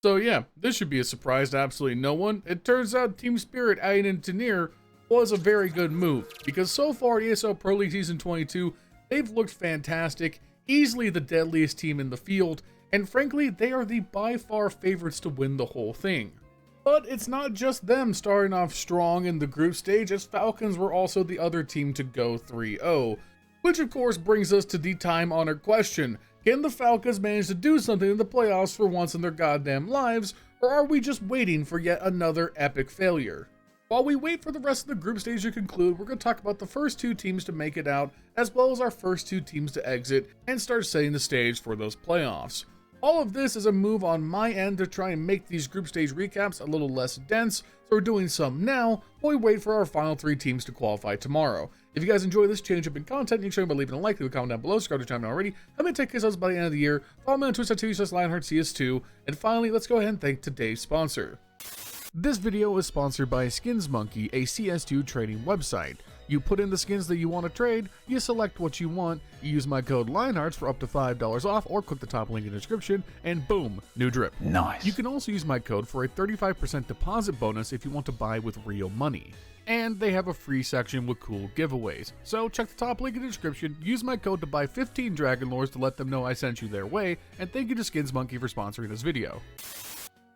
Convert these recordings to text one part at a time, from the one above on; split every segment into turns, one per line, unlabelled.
So yeah, this should be a surprise to absolutely no one. It turns out Team Spirit adding in Tanir was a very good move, because so far ESL Pro League Season 22, they've looked fantastic, easily the deadliest team in the field, and frankly, they are the by far favorites to win the whole thing. But it's not just them starting off strong in the group stage, as Falcons were also the other team to go 3-0. Which of course brings us to the time-honored question: can the Falcons manage to do something in the playoffs for once in their goddamn lives, or are we just waiting for yet another epic failure? While we wait for the rest of the group stage to conclude, we're going to talk about the first two teams to make it out, as well as our first two teams to exit, and start setting the stage for those playoffs. All of this is a move on my end to try and make these group stage recaps a little less dense, so we're doing some now while we wait for our final three teams to qualify tomorrow. If you guys enjoy this change up in content, you can show me by leaving a like, leave a comment down below, subscribe to the channel already, help me take us by the end of the year, follow me on twitch.tv/LionHeartZ2, and finally, let's go ahead and thank today's sponsor. This video is sponsored by Skins Monkey, a CS2 trading website. You put in the skins that you want to trade, you select what you want, you use my code LionHeartZ for up to $5 off, or click the top link in the description, and boom, new drip.
Nice.
You can also use my code for a 35% deposit bonus if you want to buy with real money. And they have a free section with cool giveaways. So check the top link in the description, use my code to buy 15 Dragon Lores to let them know I sent you their way, and thank you to Skins Monkey for sponsoring this video.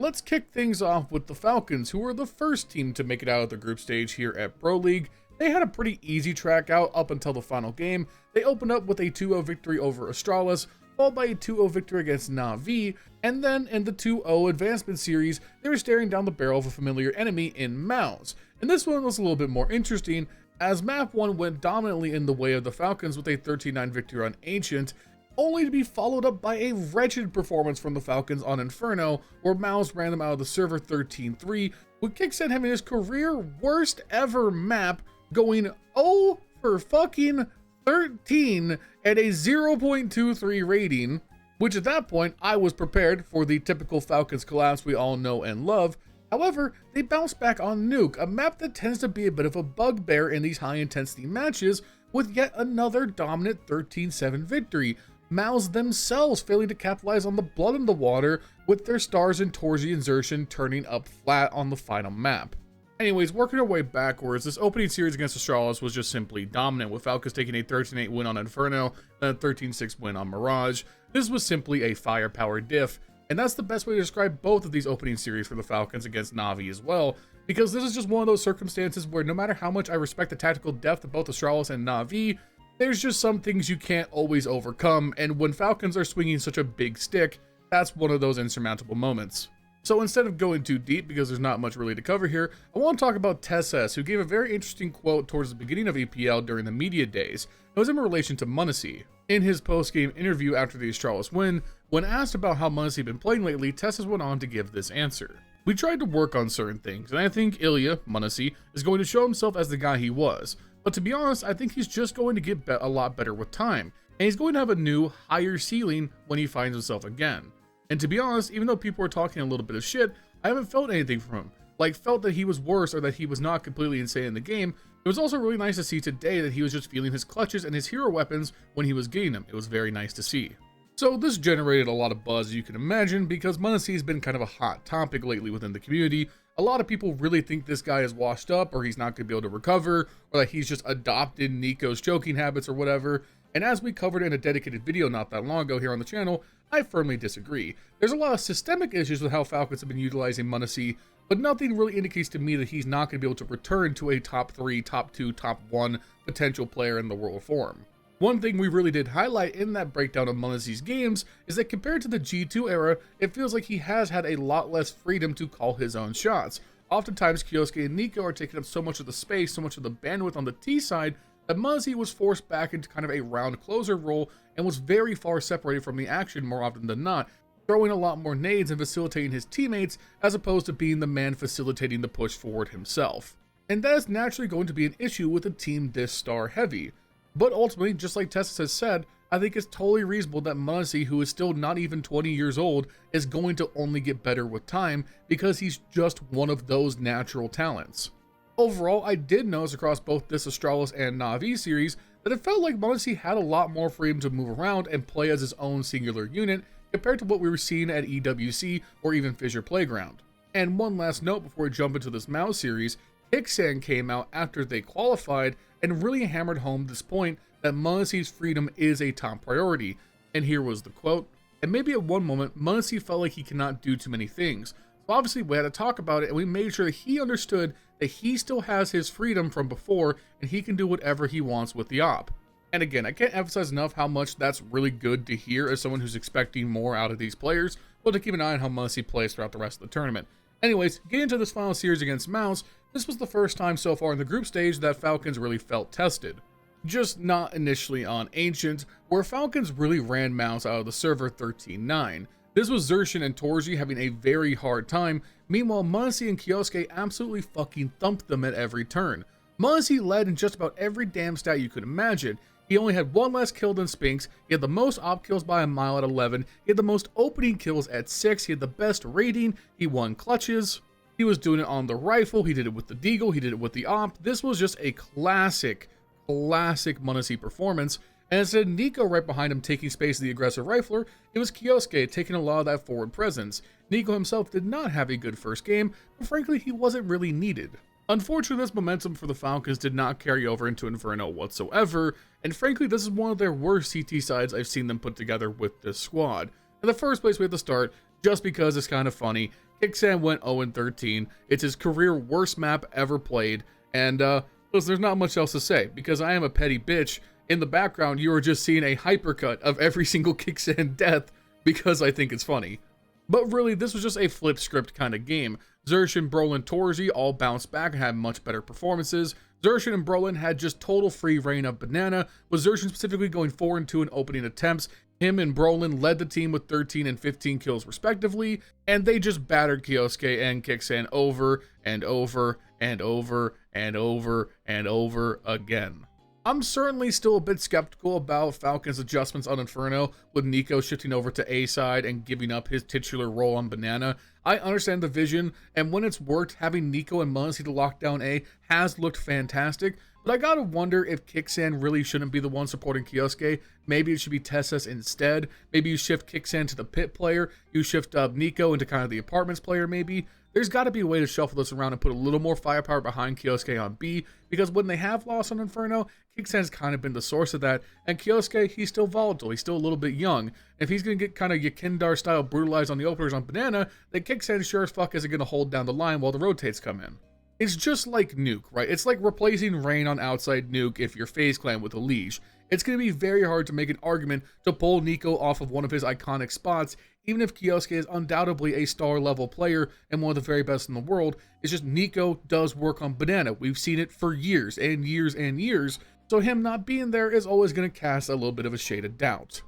Let's kick things off with the Falcons, who were the first team to make it out of the group stage here at Pro League. They had a pretty easy track out up until the final game. They opened up with a 2-0 victory over Astralis, followed by a 2-0 victory against Na'Vi, and then in the 2-0 advancement series, they were staring down the barrel of a familiar enemy in MOUZ. And this one was a little bit more interesting, as Map 1 went dominantly in the way of the Falcons with a 13-9 victory on Ancient, only to be followed up by a wretched performance from the Falcons on Inferno, where MOUZ ran them out of the server 13-3, with Kickset having his career worst ever map, going 0 for fucking 13 at a 0.23 rating, which at that point I was prepared for the typical Falcons collapse we all know and love. However, they bounced back on Nuke, a map that tends to be a bit of a bugbear in these high intensity matches, with yet another dominant 13-7 victory. MOUZ themselves failing to capitalize on the blood in the water, with their stars in Torji and Xerxin turning up flat on the final map. Anyways, working our way backwards, this opening series against Astralis was just simply dominant, with Falcons taking a 13-8 win on Inferno, then a 13-6 win on Mirage. This was simply a firepower diff, and that's the best way to describe both of these opening series for the Falcons against Na'Vi as well, because this is just one of those circumstances where no matter how much I respect the tactical depth of both Astralis and Na'Vi, there's just some things you can't always overcome, and when Falcons are swinging such a big stick, that's one of those insurmountable moments. So instead of going too deep, because there's not much really to cover here, I want to talk about Tesses, who gave a very interesting quote towards the beginning of EPL during the media days. It was in relation to m0NESY. In his post-game interview after the Astralis win, when asked about how m0NESY had been playing lately, Tesses went on to give this answer. We tried to work on certain things, and I think Ilya, m0NESY, is going to show himself as the guy he was. But to be honest, I think he's just going to get a lot better with time, and he's going to have a new, higher ceiling when he finds himself again. And to be honest, even though people were talking a little bit of shit, I haven't felt anything from him. Like, felt that he was worse or that he was not completely insane in the game. It was also really nice to see today that he was just feeling his clutches and his hero weapons when he was getting them. It was very nice to see. So this generated a lot of buzz, as you can imagine, because m0NESY has been kind of a hot topic lately within the community. A lot of people really think this guy is washed up, or he's not going to be able to recover, or that he's just adopted Nico's choking habits or whatever. And as we covered in a dedicated video not that long ago here on the channel, I firmly disagree. There's a lot of systemic issues with how Falcons have been utilizing m0NESY, but nothing really indicates to me that he's not going to be able to return to a top 3, top 2, top 1 potential player in the world form. One thing we really did highlight in that breakdown of m0NESY's games is that compared to the G2 era, it feels like he has had a lot less freedom to call his own shots. Oftentimes, Kioske and Nico are taking up so much of the space, so much of the bandwidth on the T side, that m0NESY was forced back into kind of a round closer role and was very far separated from the action more often than not, throwing a lot more nades and facilitating his teammates as opposed to being the man facilitating the push forward himself. And that is naturally going to be an issue with a team this star heavy. But ultimately, just like Tessis has said, I think it's totally reasonable that m0NESY, who is still not even 20 years old, is going to only get better with time because he's just one of those natural talents. Overall, I did notice across both this Astralis and Na'Vi series that it felt like m0NESY had a lot more freedom to move around and play as his own singular unit compared to what we were seeing at EWC or even Fisher Playground. And one last note before we jump into this MOUZ series, Kixan came out after they qualified and really hammered home this point that MOUZ's freedom is a top priority. And here was the quote, "And maybe at one moment, MOUZ felt like he cannot do too many things. So obviously we had to talk about it and we made sure that he understood that he still has his freedom from before and he can do whatever he wants with the op." And again, I can't emphasize enough how much that's really good to hear as someone who's expecting more out of these players, but to keep an eye on how MOUZ plays throughout the rest of the tournament. Anyways, getting into this final series against MOUZ, this was the first time so far in the group stage that Falcons really felt tested. Just not initially on Ancient, where Falcons really ran MOUZ out of the server 13-9. This was Zershin and Torji having a very hard time, meanwhile MOUZ and Kioske absolutely fucking thumped them at every turn. MOUZ led in just about every damn stat you could imagine. He only had one less kill than Spinks, he had the most op kills by a mile at 11, he had the most opening kills at 6, he had the best rating, he won clutches, he was doing it on the rifle, he did it with the deagle, he did it with the op. This was just a classic MOUZ performance, and instead of Nico right behind him taking space as the aggressive rifler, it was Kioske taking a lot of that forward presence. Nico himself did not have a good first game, but frankly he wasn't really needed. Unfortunately, this momentum for the Falcons did not carry over into Inferno whatsoever, and frankly this is one of their worst CT sides I've seen them put together with this squad. In the first place we have to start, just because it's kind of funny, Kixan went 0-13, it's his career worst map ever played, and listen, there's not much else to say, because I am a petty bitch. In the background you are just seeing a hypercut of every single Kixan death, because I think it's funny. But really, this was just a flip script kind of game. Zershin, Brolin, Torji all bounced back and had much better performances. Zershin and Brolin had just total free reign of banana, with Zershin specifically going 4-2 in opening attempts. Him and Brolin led the team with 13 and 15 kills respectively, and they just battered Kioske and Kixan over and over and over and over and over again. I'm certainly still a bit skeptical about Falcons' adjustments on Inferno, with Nico shifting over to A side and giving up his titular role on Banana. I understand the vision, and when it's worked, having Nico and MOUZ to lock down A has looked fantastic, but I gotta wonder if Kixan really shouldn't be the one supporting Kioske. Maybe it should be Tessas instead. Maybe you shift Kixan to the pit player, you shift up Nico into kind of the apartments player maybe. There's got to be a way to shuffle this around and put a little more firepower behind Kioske on B, because when they have lost on Inferno, Kixan's kind of been the source of that, and Kioske, he's still volatile, he's still a little bit young. If he's going to get kind of Yakindar style brutalized on the openers on Banana, then Kixan sure as fuck isn't going to hold down the line while the rotates come in. It's just like Nuke, right? It's like replacing Rain on outside Nuke if you're FaZe Clan with a Liege. It's going to be very hard to make an argument to pull Nico off of one of his iconic spots, even if Kioske is undoubtedly a star level player and one of the very best in the world. It's just Nico does work on Banana. We've seen it for years and years and years, so him not being there is always going to cast a little bit of a shade of doubt.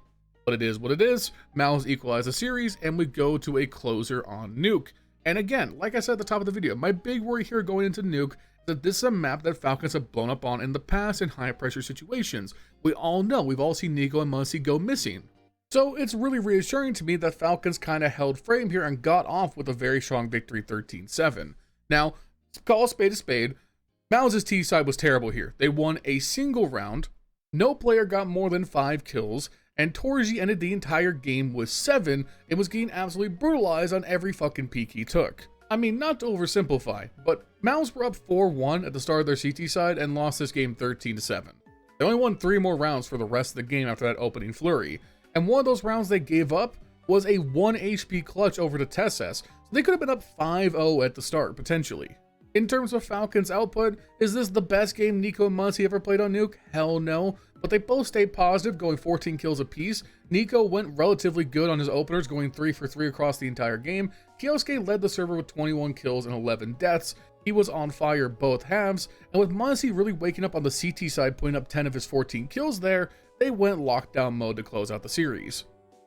But it is what it is. MOUZ equalize the series, and we go to a closer on Nuke. And again, like I said at the top of the video, my big worry here going into Nuke is that this is a map that Falcons have blown up on in the past in high pressure situations. We all know, we've all seen Nico and MOUZ go missing. So it's really reassuring to me that Falcons kind of held frame here and got off with a very strong victory 13-7. Now, call a spade, MOUZ's T side was terrible here. They won a single round, no player got more than 5 kills, and Torji ended the entire game with 7 and was getting absolutely brutalized on every fucking peek he took. I mean, not to oversimplify, but MOUZ were up 4-1 at the start of their CT side and lost this game 13-7. They only won 3 more rounds for the rest of the game after that opening flurry, and one of those rounds they gave up was a 1 HP clutch over to Tessas, so they could have been up 5-0 at the start, potentially. In terms of Falcons output, is this the best game Nico and MOUZ ever played on Nuke? Hell no, but they both stayed positive, going 14 kills apiece. Nico went relatively good on his openers, going 3 for 3 across the entire game. Kioske led the server with 21 kills and 11 deaths. He was on fire both halves, and with MOUZ really waking up on the CT side, putting up 10 of his 14 kills there, they went lockdown mode to close out the series.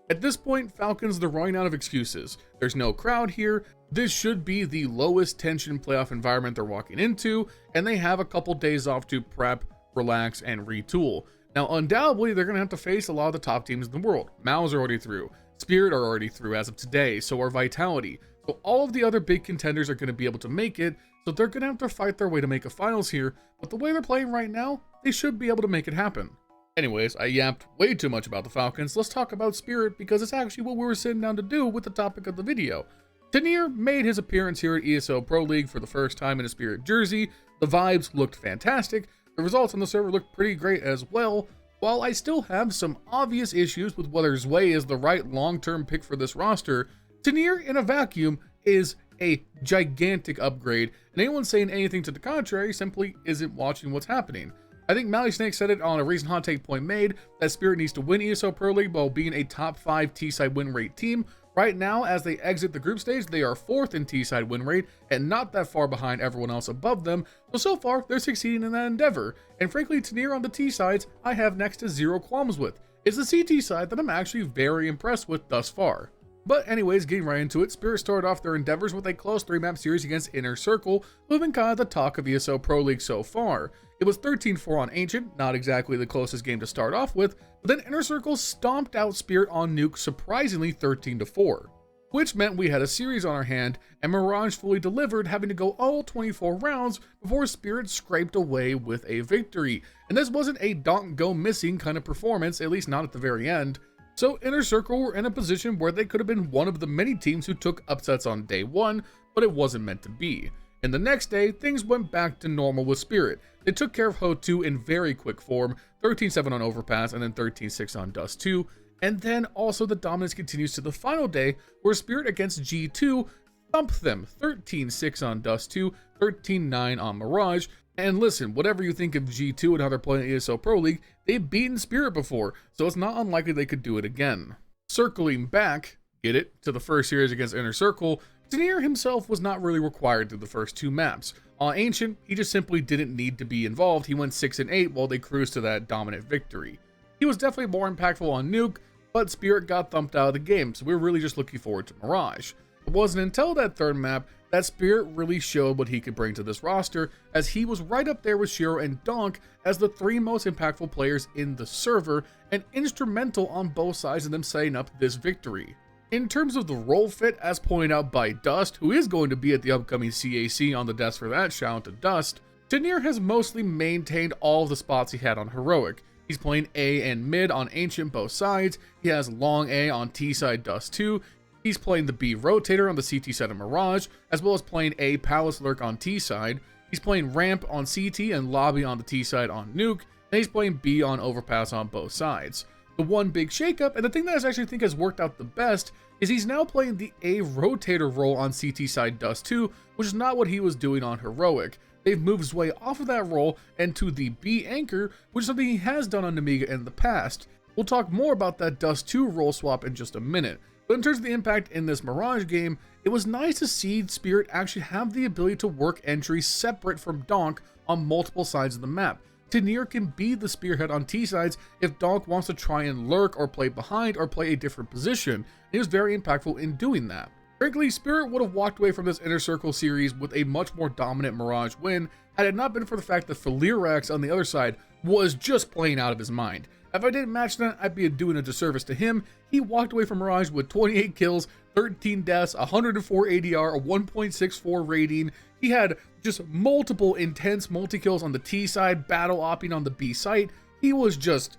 At this point, Falcons, they're running out of excuses. There's no crowd here. This should be the lowest tension playoff environment they're walking into, and they have a couple days off to prep, relax, and retool. Now, undoubtedly, they're going to have to face a lot of the top teams in the world. MOUZ are already through. Spirit are already through as of today, so are Vitality. So all of the other big contenders are going to be able to make it, so they're going to have to fight their way to make a finals here, but the way they're playing right now, they should be able to make it happen. Anyways, I yapped way too much about the Falcons. Let's talk about Spirit, because it's actually what we were sitting down to do with the topic of the video. Tenier made his appearance here at ESL Pro League for the first time in a Spirit jersey. The vibes looked fantastic. The results on the server looked pretty great as well. While I still have some obvious issues with whether Zwei is the right long-term pick for this roster, Tenier in a vacuum is a gigantic upgrade, and anyone saying anything to the contrary simply isn't watching what's happening. I think Mally Snake said it on a recent hot take point made that Spirit needs to win ESL Pro League while being a top 5 T-side win rate team. Right now, as they exit the group stage, they are 4th in T-side win rate and not that far behind everyone else above them. So far, they're succeeding in that endeavor. And frankly, Tenier on the T-sides, I have next to zero qualms with. It's the CT side that I'm actually very impressed with thus far. But anyways, getting right into it, Spirit started off their endeavors with a close 3-map series against Inner Circle, who have been kind of the talk of ESL Pro League so far. It was 13-4 on Ancient, not exactly the closest game to start off with, but then Inner Circle stomped out Spirit on Nuke surprisingly 13-4. Which meant we had a series on our hand, and Mirage fully delivered, having to go all 24 rounds before Spirit scraped away with a victory. And this wasn't a don't go missing kind of performance, at least not at the very end. So Inner Circle were in a position where they could have been one of the many teams who took upsets on day 1, but it wasn't meant to be. And the next day, things went back to normal with Spirit. They took care of Ho2 in very quick form, 13-7 on Overpass and then 13-6 on Dust 2. And then also the dominance continues to the final day, where Spirit against G2 thumped them 13-6 on Dust 2, 13-9 on Mirage. And listen, whatever you think of G2 and how they're playing ESL Pro League, they've beaten Spirit before, so it's not unlikely they could do it again. Circling back, get it, to the first series against Inner Circle, Tenier himself was not really required through the first 2 maps. On Ancient, he just simply didn't need to be involved. He went 6-8 while they cruised to that dominant victory. He was definitely more impactful on Nuke, but Spirit got thumped out of the game, so we were really just looking forward to Mirage. It wasn't until that 3rd map that Spirit really showed what he could bring to this roster, as he was right up there with Shiro and Donk as the 3 most impactful players in the server, and instrumental on both sides of them setting up this victory. In terms of the role fit, as pointed out by Dust, who is going to be at the upcoming CAC on the desk for that, shout out to Dust, Tenier has mostly maintained all of the spots he had on Heroic. He's playing A and mid on Ancient both sides, he has long A on T side Dust 2, he's playing the B Rotator on the CT side of Mirage, as well as playing A Palace Lurk on T side, he's playing Ramp on CT and Lobby on the T side on Nuke, and he's playing B on Overpass on both sides. The one big shakeup, and the thing that I actually think has worked out the best, is he's now playing the A Rotator role on CT side Dust 2, which is not what he was doing on Heroic. They've moved Zwei off of that role and to the B Anchor, which is something he has done on Amiga in the past. We'll talk more about that Dust 2 role swap in just a minute, but in terms of the impact in this Mirage game, it was nice to see Spirit actually have the ability to work entries separate from Donk on multiple sides of the map. Tenier can be the spearhead on T-sides if Donk wants to try and lurk or play behind or play a different position, and he was very impactful in doing that. Frankly, Spirit would have walked away from this Inner Circle series with a much more dominant Mirage win had it not been for the fact that Falirax on the other side was just playing out of his mind. If I didn't match that, I'd be doing a disservice to him. He walked away from Mirage with 28 kills, 13 deaths, 104 ADR, a 1.64 rating. He had just multiple intense multi-kills on the T side, battle opping on the B site. He was just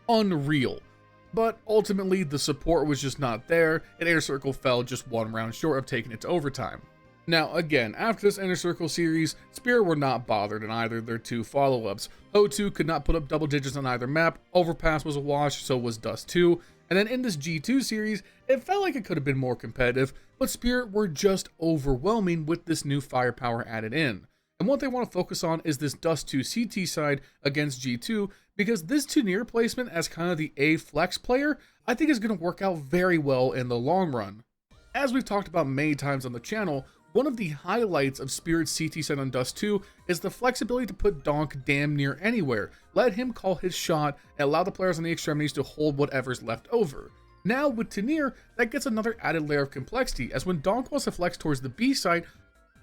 unreal. But ultimately, the support was just not there, and Inner Circle fell just 1 round short of taking it to overtime. Now, again, after this Inner Circle series, Spirit were not bothered in either of their 2 follow-ups. O2 could not put up double digits on either map, Overpass was a wash, so was Dust 2, and then in this G2 series, it felt like it could have been more competitive, but Spirit were just overwhelming with this new firepower added in. And what they want to focus on is this Dust 2 CT side against G2, because this Tenier placement as kind of the A flex player, I think is going to work out very well in the long run. As we've talked about many times on the channel, one of the highlights of Spirit's CT set on Dust 2 is the flexibility to put Donk damn near anywhere, let him call his shot, and allow the players on the extremities to hold whatever's left over. Now with Tenier, that gets another added layer of complexity, as when Donk wants to flex towards the B side,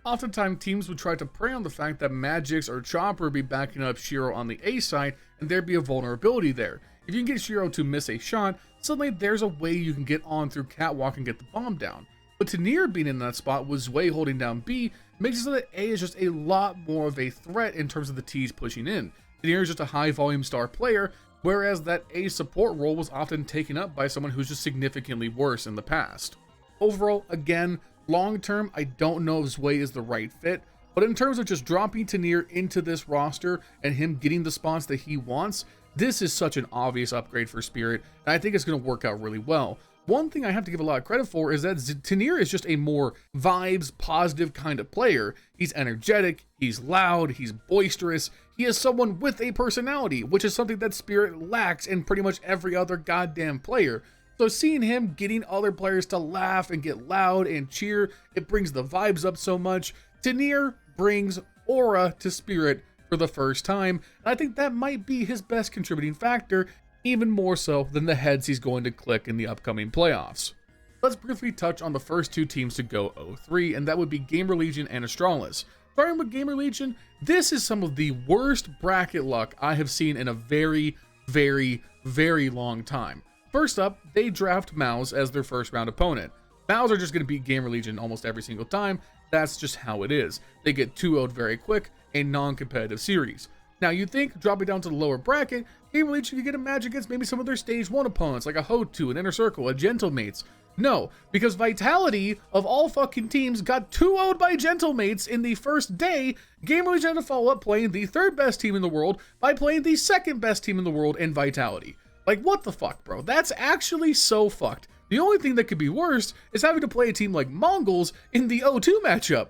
oftentimes teams would try to prey on the fact that Magix or Chopper would be backing up Shiro on the A side, and there'd be a vulnerability there. If you can get Shiro to miss a shot, suddenly there's a way you can get on through catwalk and get the bomb down. But Tenier being in that spot with Zwei holding down B makes it so that A is just a lot more of a threat in terms of the T's pushing in. Tenier is just a high volume star player whereas that A support role was often taken up by someone who's just significantly worse in the past. Overall, again, long term, I don't know if Zwei is the right fit, but in terms of just dropping Tannir into this roster and him getting the spots that he wants, this is such an obvious upgrade for Spirit, and I think it's going to work out really well. One thing I have to give a lot of credit for is that Tannir is just a more vibes, positive kind of player. He's energetic, he's loud, he's boisterous, he is someone with a personality, which is something that Spirit lacks in pretty much every other goddamn player. So seeing him getting other players to laugh and get loud and cheer, it brings the vibes up so much. Tannir brings aura to Spirit for the first time, and I think that might be his best contributing factor, even more so than the heads he's going to click in the upcoming playoffs. Let's briefly touch on the first two teams to go 0-3, and that would be Gamer Legion and Astralis. Starting with Gamer Legion, this is some of the worst bracket luck I have seen in a very, very, very long time. First up, they draft MOUZ as their first round opponent. MOUZ are just going to beat Gamer Legion almost every single time. That's just how it is. They get 2-0'd very quick, a non-competitive series. Now you'd think, dropping down to the lower bracket, Gamer Legion could get a match against maybe some of their stage 1 opponents, like a HOTU, an Inner Circle, a Gentlemates. No, because Vitality, of all fucking teams, got 2-0'd by Gentlemates in the first day. Gamer Legion had to follow up playing the third best team in the world by playing the second best team in the world in Vitality. Like, what the fuck, bro? That's actually so fucked. The only thing that could be worse is having to play a team like Mongols in the 0-2 matchup.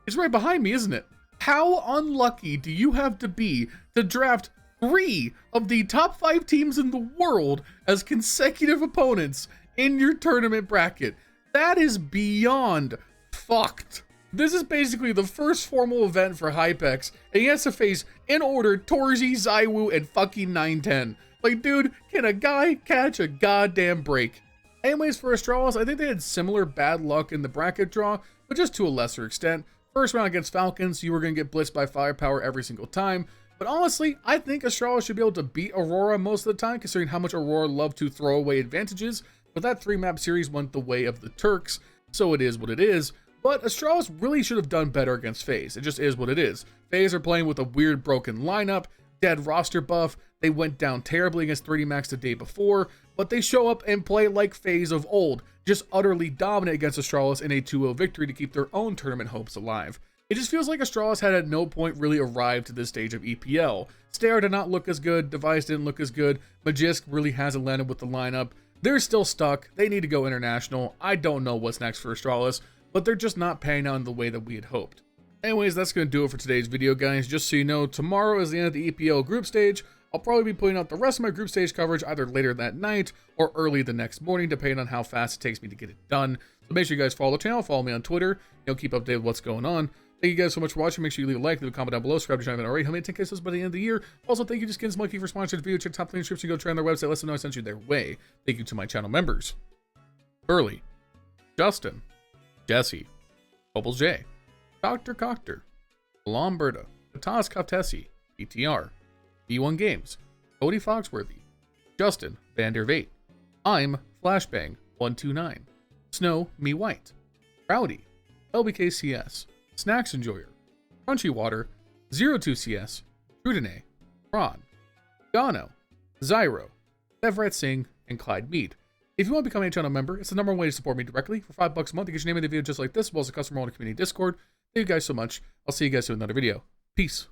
It's right behind me, isn't it? How unlucky do you have to be to draft 3 of the top 5 teams in the world as consecutive opponents in your tournament bracket? That is beyond fucked. This is basically the first formal event for Hypex, and he has to face, in order, Torzi, Zywo, and fucking 910. Like, dude, can a guy catch a goddamn break? Anyways, for Astralis, I think they had similar bad luck in the bracket draw, but just to a lesser extent. First round against Falcons, you were going to get blitzed by firepower every single time. But honestly, I think Astralis should be able to beat Aurora most of the time, considering how much Aurora love to throw away advantages. But that 3-map series went the way of the Turks, so it is what it is. But Astralis really should have done better against FaZe. It just is what it is. FaZe are playing with a weird broken lineup, dead roster buff. They went down terribly against 3D Max the day before, but they show up and play like FaZe of old, just utterly dominant against Astralis in a 2-0 victory to keep their own tournament hopes alive. It just feels like Astralis had at no point really arrived to this stage of EPL. Stair did not look as good, Device didn't look as good, Magisk really hasn't landed with the lineup. They're still stuck, they need to go international. I don't know what's next for Astralis, but they're just not panning out in the way that we had hoped. Anyways, that's going to do it for today's video, guys. Just so you know, tomorrow is the end of the EPL group stage. I'll probably be putting out the rest of my group stage coverage either later that night or early the next morning, depending on how fast it takes me to get it done. So make sure you guys follow the channel, follow me on Twitter, keep updated with what's going on. Thank you guys so much for watching. Make sure you leave a like, leave a comment down below, subscribe to the channel if you haven't already. Help me 10K subs by the end of the year. Also, thank you to Skins Monkey for sponsoring the video. Check top link in the description, go try on their website, let them know I sent you their way. Thank you to my channel members: Burley, Justin, Jesse, Bubblesj, Dr. Cocktor, Milan Berta, Patatas Kaftesi, PTR, B1 Games, Cody Foxworthy, Justin Vandervate, I'm Flashbang129, Snow Me White, Rowdy, LBKcs, Snax Enjoyer, Crunchy Water, zerotwocs, drudenae, chron, Gano, Zyro, Devvrat Singh, and Clyde Mead. If you want to become a channel member, it's the #1 way to support me directly. For $5 a month, you get your name in the video just like this, as well as a custom role in the community Discord. Thank you guys so much. I'll see you guys in another video. Peace.